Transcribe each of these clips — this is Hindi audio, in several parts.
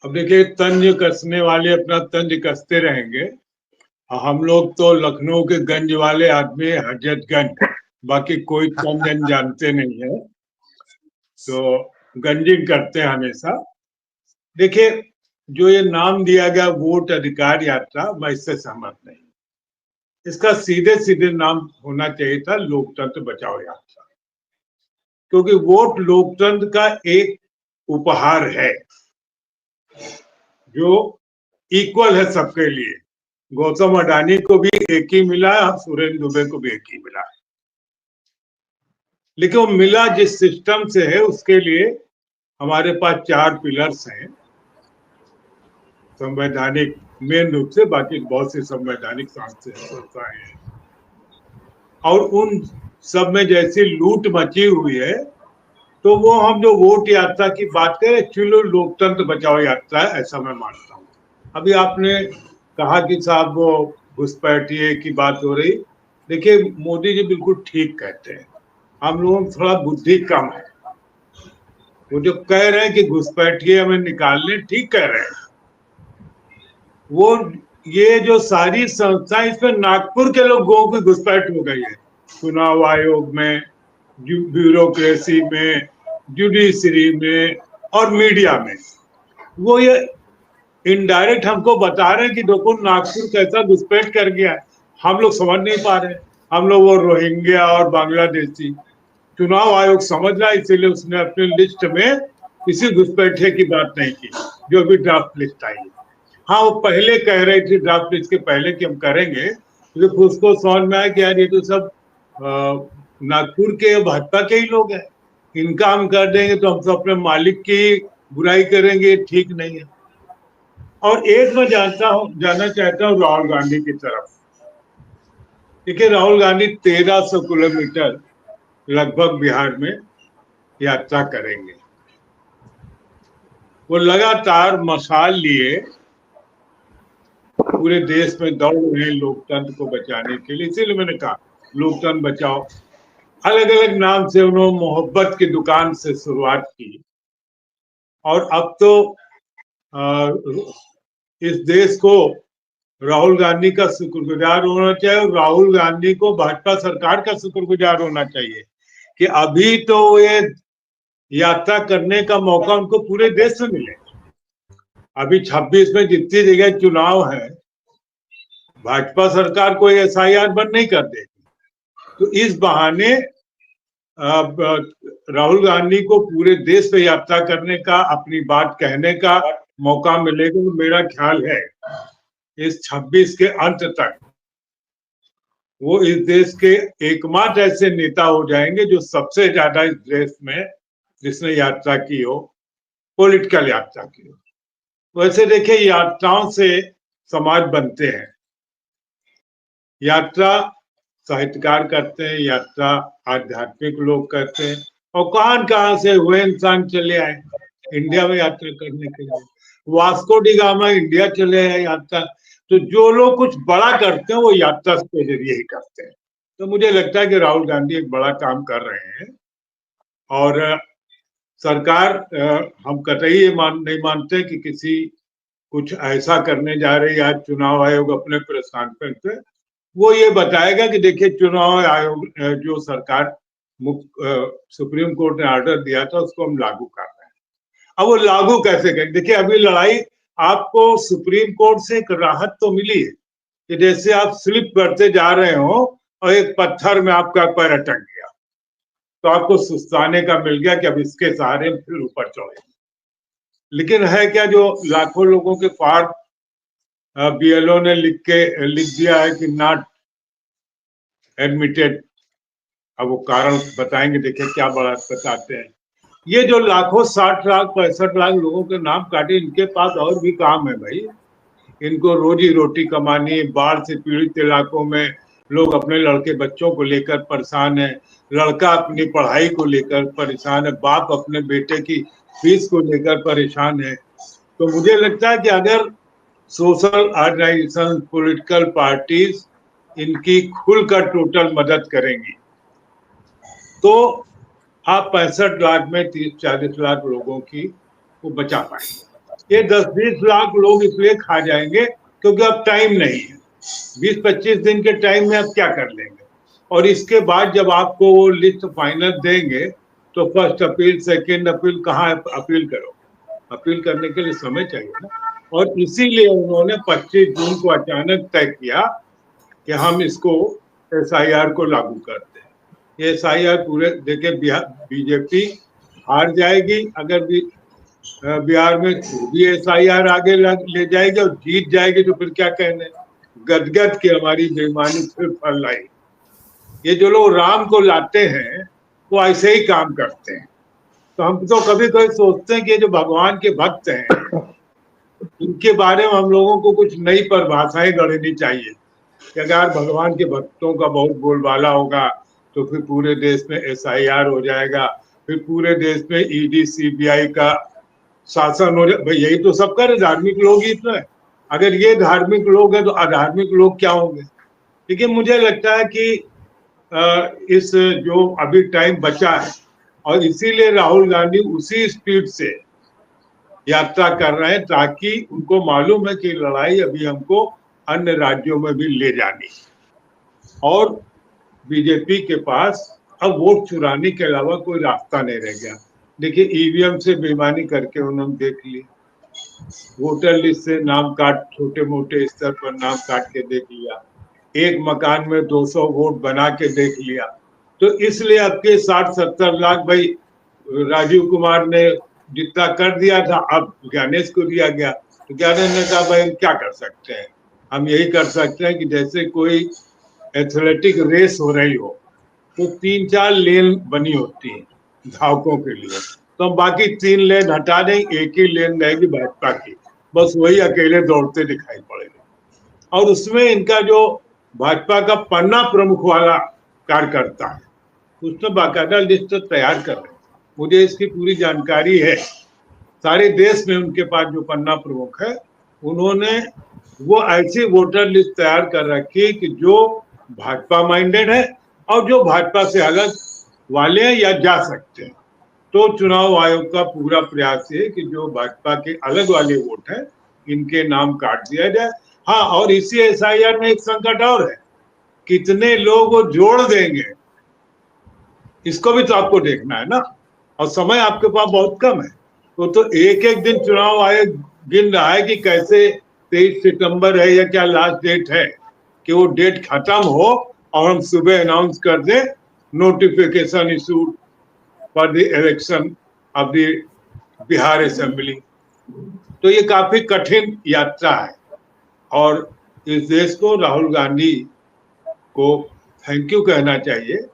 अब देखिए, तंज कसने वाले अपना तंज कसते रहेंगे। हम लोग तो लखनऊ के गंज वाले आदमी, हजरतगंज, बाकी कोई तंज जानते नहीं है, तो गंजिंग करते हैं हमेशा। देखिए, जो ये नाम दिया गया वोट अधिकार यात्रा, मैं इससे सहमत नहीं। इसका सीधे सीधे नाम होना चाहिए था लोकतंत्र बचाओ यात्रा, क्योंकि वोट लोकतंत्र का एक उपहार है जो इक्वल है सबके लिए। गौतम अडानी को भी एक ही मिला है, सुरेंद्र दुबे को भी एक ही मिला है, लेकिन वो मिला जिस सिस्टम से है उसके लिए हमारे पास 4 पिलर्स हैं संवैधानिक, मेन रूप से, बाकी बहुत सी संवैधानिक संस्थाएं हैं, और उन सब में जैसी लूट मची हुई है, तो वो हम जो वोट यात्रा की बात करें, एक्चुअली लोकतंत्र बचाओ यात्रा है, ऐसा मैं मानता हूँ। अभी आपने कहा कि साहब वो घुसपैठिए की बात हो रही, देखिए मोदी जी बिल्कुल ठीक कहते हैं, हम लोगों में थोड़ा बुद्धि कम है। वो जो कह रहे हैं कि घुसपैठिए हमें निकालने, ठीक कह रहे हैं। वो ये जो सारी संस्थाएं, इसमें नागपुर के लोगों की घुसपैठ हो गई है, चुनाव आयोग में, ब्यूरोक्रेसी में, जुडिशरी में और मीडिया में। वो ये इनडायरेक्ट हमको बता रहे हैं कि देखो नागपुर कैसा घुसपैठ कर गया है, हम लोग समझ नहीं पा रहे। हम लोग वो रोहिंग्या और बांग्लादेशी, चुनाव आयोग समझ रहा है, इसीलिए उसने अपनी लिस्ट में किसी घुसपैठिए की बात नहीं की, जो भी ड्राफ्ट लिस्ट आई है। हाँ, वो पहले कह रही थी ड्राफ्ट लिस्ट के पहले कि हम करेंगे, लेकिन उसको समझ में आया कि यार ये तो सब नागपुर के भाजपा के ही लोग हैं, इनका हम कर देंगे तो हम तो अपने मालिक की बुराई करेंगे, ठीक नहीं है। और एक मैं जानना चाहता हूँ राहुल गांधी की तरफ। देखिए, राहुल गांधी 1300 किलोमीटर लगभग बिहार में यात्रा करेंगे। वो लगातार मशाल लिए पूरे देश में दौड़ रहे हैं लोकतंत्र को बचाने के लिए, इसीलिए मैंने कहा लोकतंत्र बचाओ। अलग अलग नाम से उन्होंने मोहब्बत की दुकान से शुरुआत की, और अब तो इस देश को राहुल गांधी का शुक्रगुजार होना चाहिए, और राहुल गांधी को भाजपा सरकार का शुक्रगुजार होना चाहिए कि अभी तो ये यात्रा करने का मौका उनको पूरे देश में मिले। अभी 26 में जितनी जगह चुनाव है, भाजपा सरकार कोई एसआईआर बंद नहीं कर देगी, तो इस बहाने राहुल गांधी को पूरे देश में यात्रा करने का, अपनी बात कहने का मौका मिलेगा। तो मेरा ख्याल है इस 26 के अंत तक वो इस देश के एकमात्र ऐसे नेता हो जाएंगे जो सबसे ज्यादा इस देश में जिसने यात्रा की हो, पॉलिटिकल यात्रा की हो। वैसे देखिए, यात्राओं से समाज बनते हैं। यात्रा साहित्यकार करते हैं, यात्रा आध्यात्मिक लोग करते हैं, और कहां से हुए इंसान चले आए इंडिया में यात्रा करने के लिए। वास्को डी गामा इंडिया चले आए यात्रा। तो जो लोग कुछ बड़ा करते हैं वो यात्रा के जरिए ही करते हैं। तो मुझे लगता है कि राहुल गांधी एक बड़ा काम कर रहे हैं, और सरकार, हम कतई ये नहीं मानते कि किसी कुछ ऐसा करने जा रही है। आज चुनाव आयोग अपने प्रेस कॉन्फ्रेंस पे वो ये बताएगा कि देखिए चुनाव आयोग जो सरकार सुप्रीम कोर्ट ने ऑर्डर दिया था उसको हम लागू कर रहे हैं। अब वो लागू कैसे करें? देखिए, अभी लड़ाई, आपको सुप्रीम कोर्ट से एक राहत तो मिली है कि जैसे आप स्लिप करते जा रहे हो और एक पत्थर में आपका पैर अटक गया, तो आपको सुस्ताने का मिल गया कि अब इसके सहारे फिर ऊपर चढ़े। लेकिन है क्या, जो लाखों लोगों के फॉर्म बीएलओ ने लिख दिया है कि नॉट एडमिटेड। अब वो कारण बताएंगे, देखिए क्या बड़ा बताते हैं। ये जो लाखों 60 लाख 65 लाख लोगों के नाम काटे, इनके पास और भी काम है भाई। इनको रोजी रोटी कमानी। बाढ़ से पीड़ित इलाकों में लोग अपने लड़के बच्चों को लेकर परेशान है, लड़का अपनी पढ़ाई को लेकर परेशान है, बाप अपने बेटे की फीस को लेकर परेशान है। तो मुझे लगता है कि अगर सोशल ऑर्गेनाइजेशन, पॉलिटिकल पार्टीज इनकी खुलकर टोटल मदद करेंगी, तो आप 65 लाख में 30-40 लाख लोगों की को बचा पाएंगे। ये 10-20 लाख लोग इसलिए खा जाएंगे क्योंकि अब टाइम नहीं है। 20-25 दिन के टाइम में आप क्या कर लेंगे? और इसके बाद जब आपको वो लिस्ट फाइनल देंगे तो फर्स्ट अपील, सेकेंड अपील, कहाँ अपील करो? अपील करने के लिए समय चाहिए ना। और इसीलिए उन्होंने 25 जून को अचानक तय किया कि हम इसको SIR को लागू करते हैं। ये SIR पूरे देखे, बीजेपी हार जाएगी अगर भी बिहार में, भी SIR आगे ले जाएगी और जीत जाएगी तो फिर क्या कहने, गदगद की हमारी बेईमानी फिर फल लाई। ये जो लोग राम को लाते हैं वो ऐसे ही काम करते हैं। तो हम तो कभी कभी सोचते हैं कि ये जो भगवान के भक्त हैं इनके बारे में हम लोगों को कुछ नई परिभाषाएं गढ़नी चाहिए कि अगर भगवान के भक्तों का बहुत बोलबाला होगा तो फिर पूरे देश में SIR हो जाएगा, फिर पूरे देश में ED CBI का शासन हो जाए। भाई यही तो सब कर, धार्मिक लोग ही तो है। अगर ये धार्मिक लोग हैं तो अधार्मिक लोग क्या होंगे? लेकिन मुझे लगता है कि इस जो अभी टाइम बचा है और इसीलिए राहुल गांधी उसी स्पीड से यात्रा कर रहे हैं ताकि उनको मालूम है कि लड़ाई अभी हमको अन्य राज्यों में भी ले जानी और बीजेपी के पास अब वोट चुराने के अलावा कोई रास्ता नहीं रह गया। देखिए EVM से बेईमानी करके उन्होंने देख ली, वोटर लिस्ट से नाम काट, छोटे मोटे स्तर पर नाम काट के देख लिया, एक मकान में 200 वोट बना के देख लिया। तो इसलिए आपके 60-70 लाख भाई राजीव कुमार ने जितना कर दिया था अब ज्ञानेश को दिया गया। तो ज्ञानेश ने कहा भाई हम क्या कर सकते हैं, हम यही कर सकते हैं कि जैसे कोई एथलेटिक रेस हो रही हो तो 3-4 लेन बनी होती है धावकों के लिए, तो हम बाकी 3 लेन हटा दें, एक ही लेन रहेगी भाजपा की, बस वही अकेले दौड़ते दिखाई पड़ेंगे। और उसमें इनका जो भाजपा का पन्ना प्रमुख वाला कार्यकर्ता है उसने बाकायदा लिस्ट तैयार कर रहे, मुझे इसकी पूरी जानकारी है। सारे देश में उनके पास जो पन्ना प्रमुख है उन्होंने वो ऐसी वोटर लिस्ट तैयार कर रखी है कि जो भाजपा माइंडेड है और जो भाजपा से अलग वाले हैं या जा सकते हैं। तो चुनाव आयोग का पूरा प्रयास है कि जो भाजपा के अलग वाले वोट हैं इनके नाम काट दिया जाए। हाँ, और इसी SIR में एक संकट और है, कितने लोग वो जोड़ देंगे इसको भी तो आपको देखना है ना, और समय आपके पास बहुत कम है। तो एक एक दिन चुनाव आयोग गिन रहा है कि कैसे 23 सितंबर है या क्या लास्ट डेट है कि वो डेट खत्म हो और हम सुबह अनाउंस कर दें notification issued for the election of the Bihar assembly. तो ये काफी कठिन यात्रा है और इस देश को राहुल गांधी को थैंक यू कहना चाहिए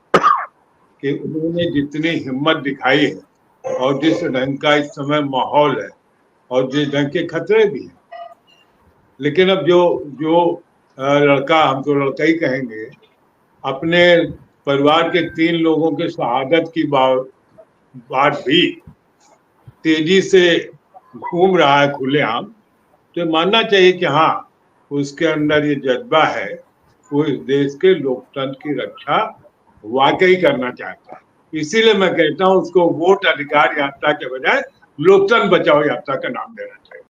कि उन्होंने जितनी हिम्मत दिखाई है और जिस ढंग का इस समय माहौल है और जिस ढंग के खतरे भी हैं। लेकिन अब जो लड़का, हम तो लड़का ही कहेंगे, अपने परिवार के 3 लोगों के शहादत की बात भी तेजी से घूम रहा है खुलेआम, तो मानना चाहिए कि हाँ उसके अंदर ये जज्बा है, वो इस देश के लोकतंत्र की रक्षा वाकई करना चाहता है। इसीलिए मैं कहता हूं उसको वोट अधिकार यात्रा के बजाय लोकतंत्र बचाओ यात्रा का नाम देना चाहिए।